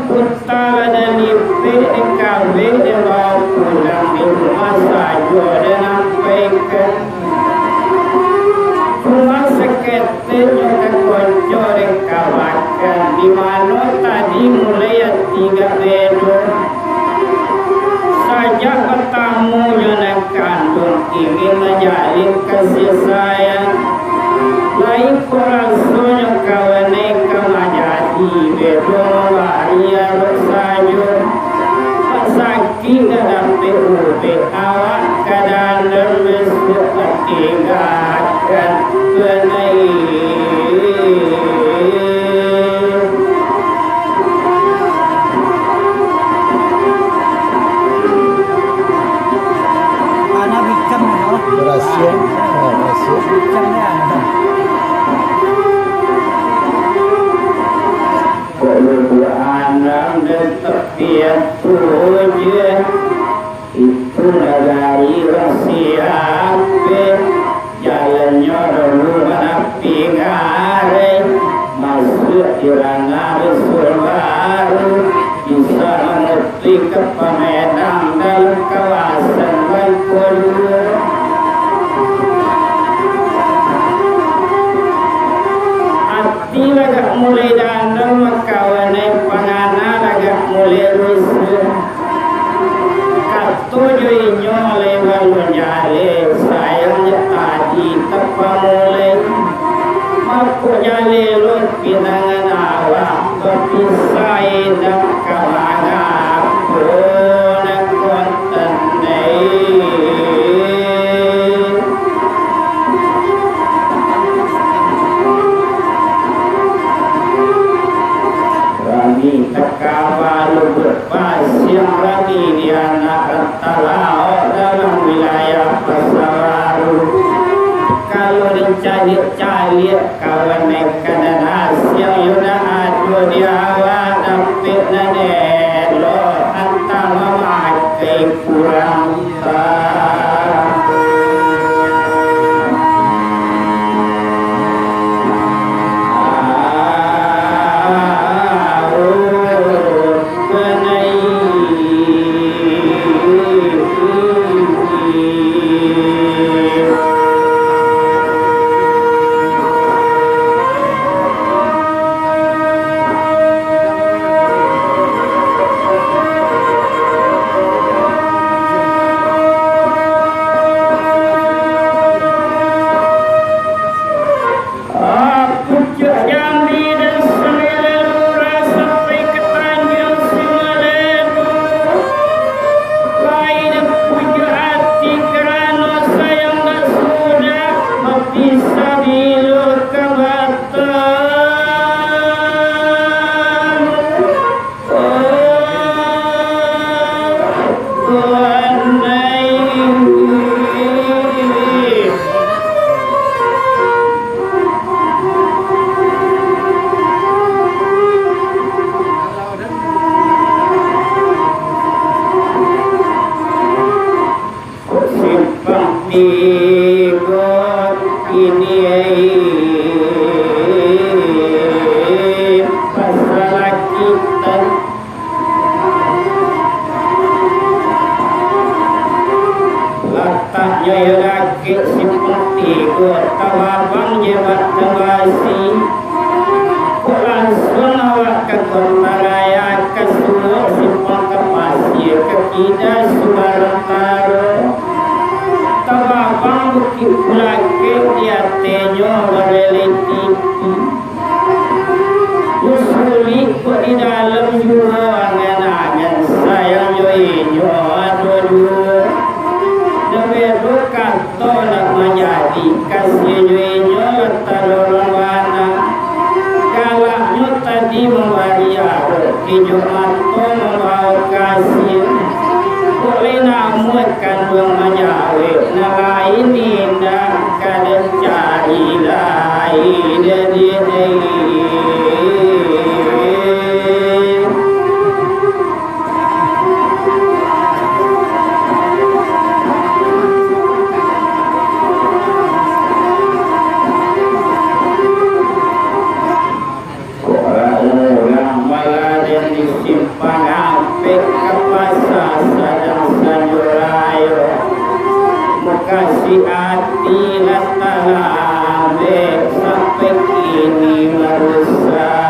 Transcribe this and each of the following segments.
Kutala dan lipe ekawe de mau pulang di rumah saja dan nampaikan cuma seketiknya kekonco dan kawakan di mana tadi mulai 3 bedo saja bertamunya dan kandung ingin menjalin kasih sayang lain kurangnya kawannya kemajadi bedo waria bersajo sakit dalam PUB awak kadang mesuk tinggalkan benai Ana bikam berhasil bikamnya anak dan tepian puja itu negari siapa jalannya dulu menapi ngare masuk iranga baru bisa mengerti ke Pamedang dalam kawasan Bengkulu hati agak mulai dandang makawanai pangana agak mulai rusuh katuju inyo lewat menjale sayangnya tadi tepa mulai aku jale lu pinangan awak berpisah dan kawana pun konten terkawal berpasir lagi di anak talau dalam wilayah Pasawaru kalau dicari-cari kawan mereka dan hasil yuda adu di awal dapat nadelo hantar memakai kurang kasih hati latalabe sampai kini merusak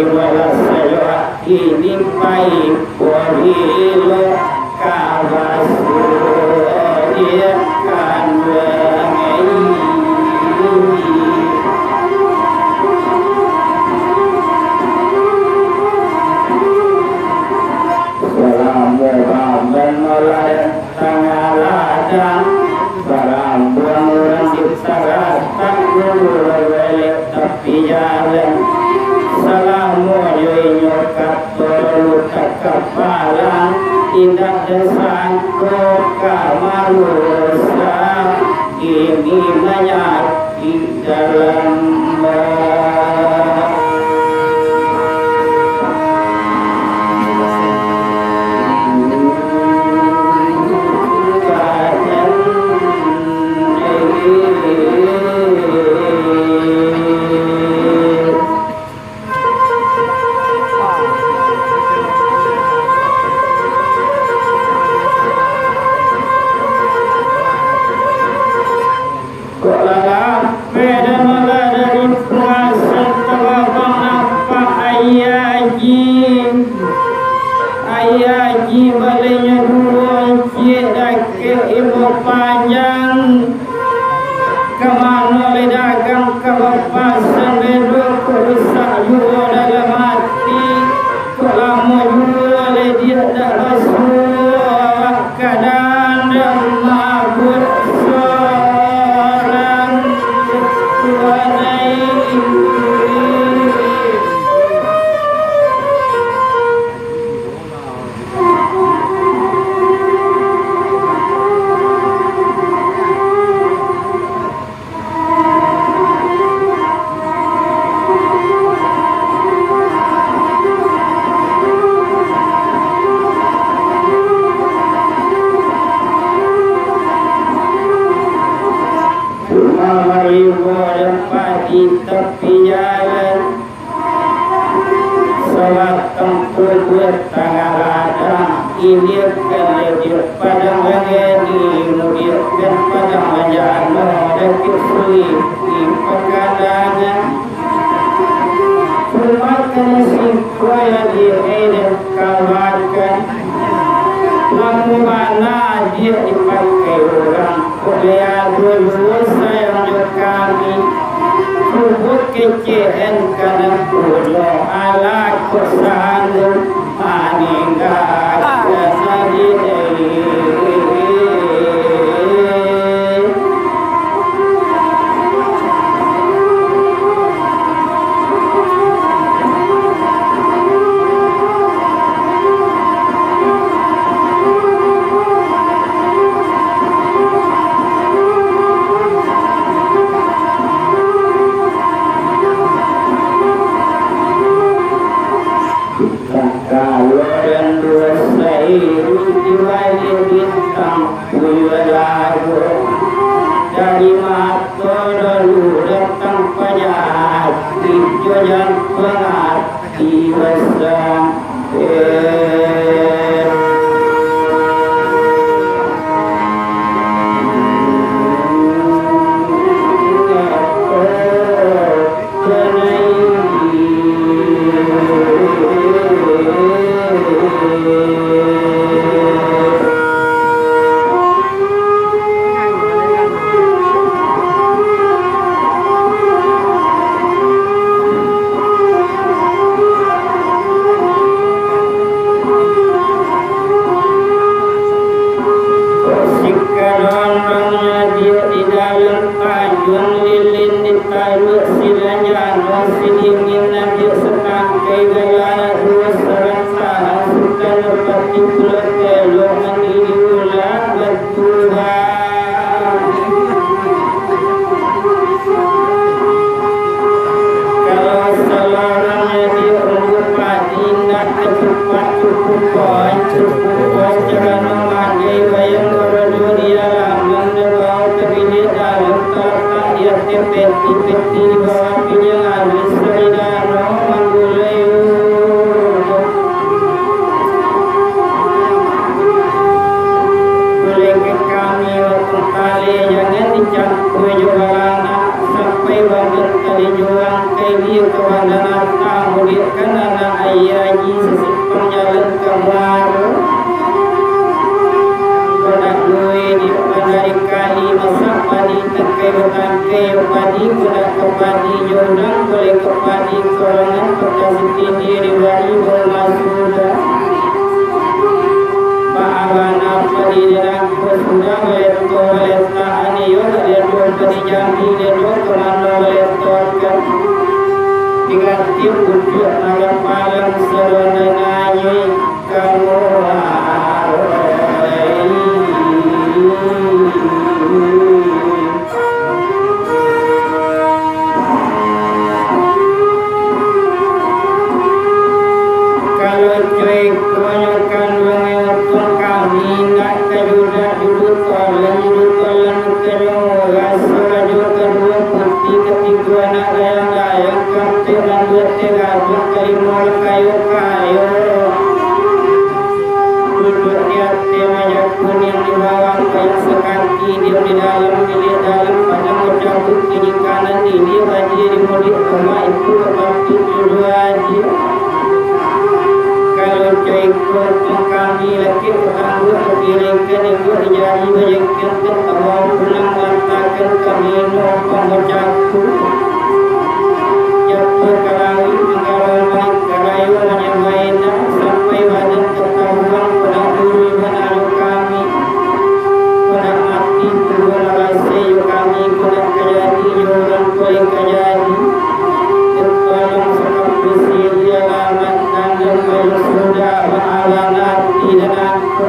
walasaya ini baik wahilo kawasu dia kan mengai selama ramen mulai tangaladang barang-barang lanjut saratan guru lewek tapi jalan salamu yoinyo katolu kakapalan tidak desangko kamalusa ini menyakit dalam juang kaili kawanana tamudik kanana ayaji sesipang jalan kamar kodak gue di panari kali masak padi tekai bertangkai padi kodak kepadi jodang boleh kepadi korangan perkasih diri bari bermasuda Ba'awana padi dirang sudah leto leta aniyo leto padi jambi leto kemana leto kan diganti wujud naga palang serenanganyi kamu kalau cuy kebanyakan mengenai kami nak kejuda duduk kolam kenyum rasa raju kedua putih ketiga nak layang-layang kapten dua tiga kelima kayu duduk di atas meja kuning di bawah kayu sekaki di dalam pada mencabut kiri kanan ini wajib dimudik rumah itu waktu dua aja kalau cuy kami lagi ketangguh kepiringkan ibu dijari banyakkan ketawang pulang lantakan kami numpang bercaku jatuh kalawi menggalau baik kalayu menyamainya sampai badan ketahuan pada duri menaruh kami pada mati turun alasayu kami pada kejadi jualan kuling kejadi ketolong sekap besi alamat dan sudah alanat dan aku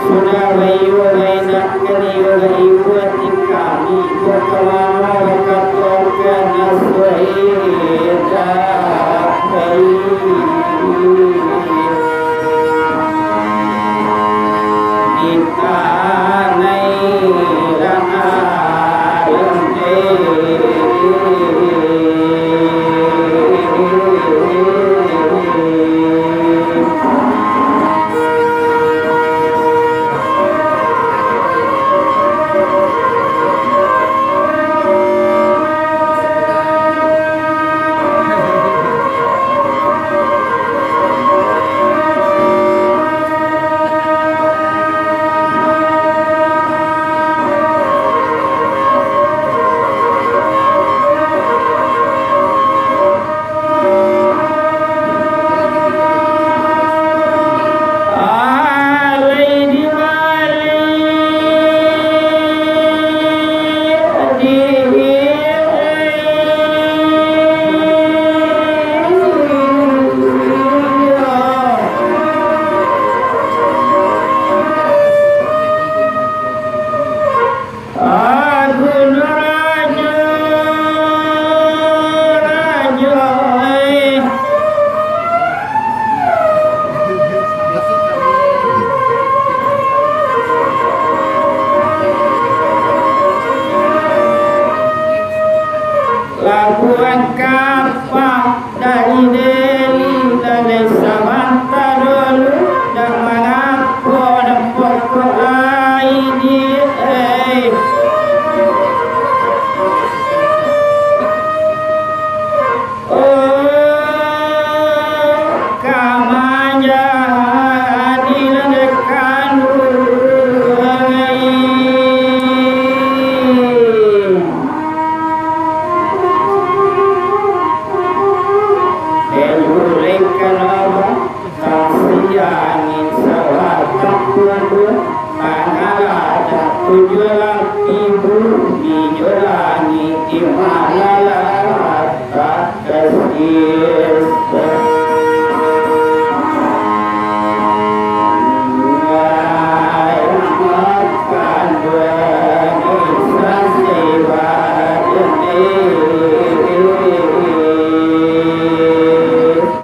sudah bayu bainak kaniyo ibu hati kami berkemana berkatokan nasuhida kita nailah alam Labuan kapal dari Delhi dari Samanta dulu dan mengapa dan pokok ini kamanya diledekan tujuan ibu dijalani di mana lah tak kasih